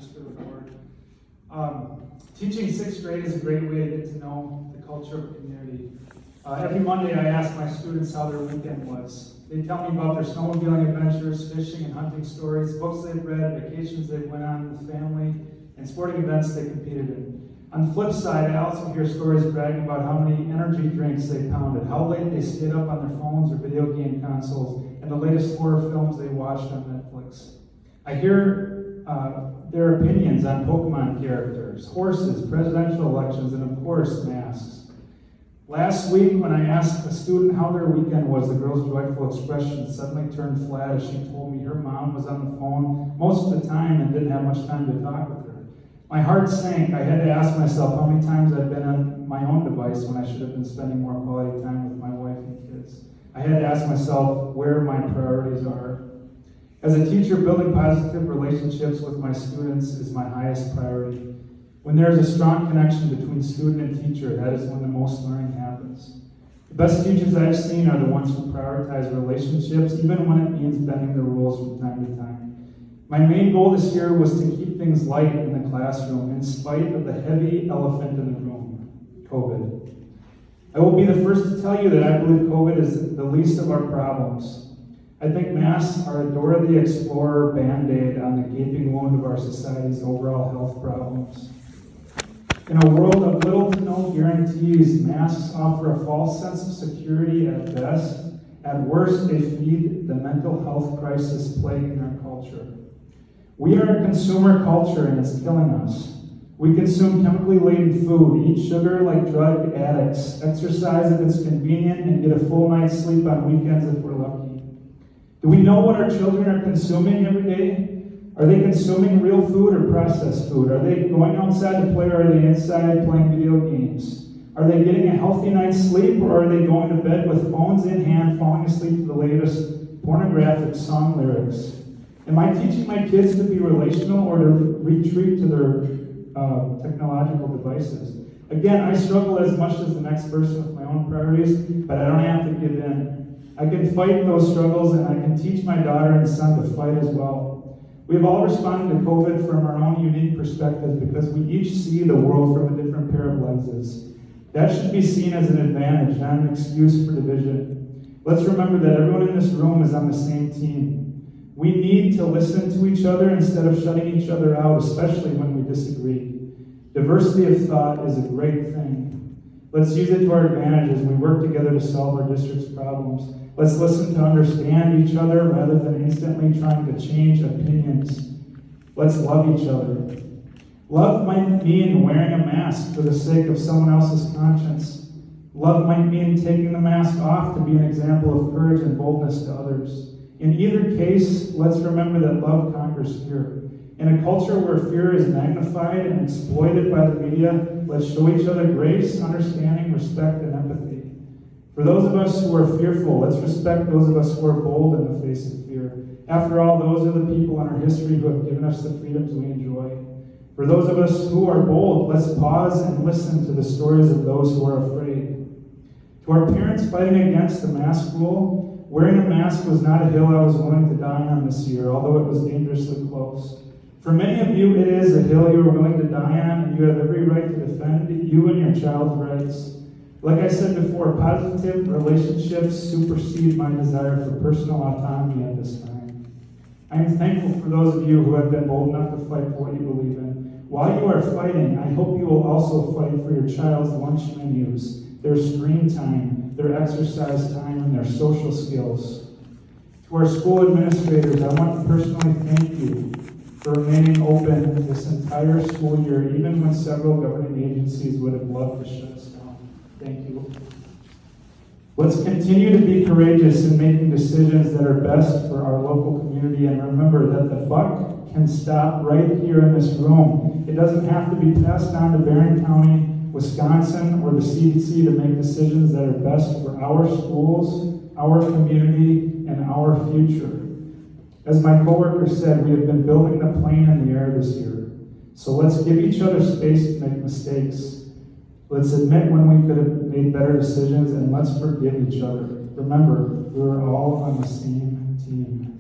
just for the board. Teaching sixth grade is a great way to get to know the culture of a community. Every Monday I ask my students how their weekend was. They tell me about their snowmobiling adventures, fishing and hunting stories, books they've read, vacations they went on with family, and sporting events they competed in. On the flip side, I also hear stories bragging about how many energy drinks they pounded, how late they stayed up on their phones or video game consoles, and the latest horror films they watched on Netflix. I hear their opinions on Pokemon characters, horses, presidential elections, and of course, masks. Last week, when I asked a student how their weekend was, the girl's joyful expression suddenly turned flat as she told me her mom was on the phone most of the time and didn't have much time to talk with her. My heart sank. I had to ask myself how many times I've been on my own device when I should have been spending more quality time with my wife and kids. I had to ask myself where my priorities are. As a teacher, building positive relationships with my students is my highest priority. When there is a strong connection between student and teacher, that is when the most learning happens. The best teachers I've seen are the ones who prioritize relationships, even when it means bending the rules from time to time. My main goal this year was to keep things light in the classroom, in spite of the heavy elephant in the room, COVID. I will be the first to tell you that I believe COVID is the least of our problems. I think masks are a Dora the Explorer Band-Aid on the gaping wound of our society's overall health problems. In a world of little to no guarantees, masks offer a false sense of security at best. At worst, they feed the mental health crisis plaguing our culture. We are a consumer culture and it's killing us. We consume chemically laden food, eat sugar like drug addicts, exercise if it's convenient, and get a full night's sleep on weekends if we're lucky. Do we know what our children are consuming every day? Are they consuming real food or processed food? Are they going outside to play or are they inside playing video games? Are they getting a healthy night's sleep or are they going to bed with phones in hand, falling asleep to the latest pornographic song lyrics? Am I teaching my kids to be relational or to retreat to their technological devices? Again, I struggle as much as the next person with my own priorities, but I don't have to give in. I can fight those struggles and I can teach my daughter and son to fight as well. We have all responded to COVID from our own unique perspectives because we each see the world from a different pair of lenses. That should be seen as an advantage, not an excuse for division. Let's remember that everyone in this room is on the same team. We need to listen to each other instead of shutting each other out, especially when we disagree. Diversity of thought is a great thing. Let's use it to our advantage as we work together to solve our district's problems. Let's listen to understand each other rather than instantly trying to change opinions. Let's love each other. Love might mean wearing a mask for the sake of someone else's conscience. Love might mean taking the mask off to be an example of courage and boldness to others. In either case, let's remember that love conquers fear. In a culture where fear is magnified and exploited by the media, let's show each other grace, understanding, respect, and empathy. For those of us who are fearful, let's respect those of us who are bold in the face of fear. After all, those are the people in our history who have given us the freedoms we enjoy. For those of us who are bold, let's pause and listen to the stories of those who are afraid. To our parents fighting against the mask rule, wearing a mask was not a hill I was willing to die on this year, although it was dangerously close. For many of you, it is a hill you are willing to die on, and you have every right to defend you and your child's rights. Like I said before, positive relationships supersede my desire for personal autonomy at this time. I am thankful for those of you who have been bold enough to fight for what you believe in. While you are fighting, I hope you will also fight for your child's lunch menus, their screen time, their exercise time, and their social skills. To our school administrators, I want to personally thank you for remaining open this entire school year, even when several governing agencies would have loved to shut us down. Thank you. Let's continue to be courageous in making decisions that are best for our local community, and remember that the buck can stop right here in this room. It doesn't have to be passed on to Barron County, Wisconsin, or the CDC to make decisions that are best for our schools, our community, and our future. As my coworker said, we have been building the plane in the air this year. So let's give each other space to make mistakes. Let's admit when we could have made better decisions, and let's forgive each other. Remember, we are all on the same team.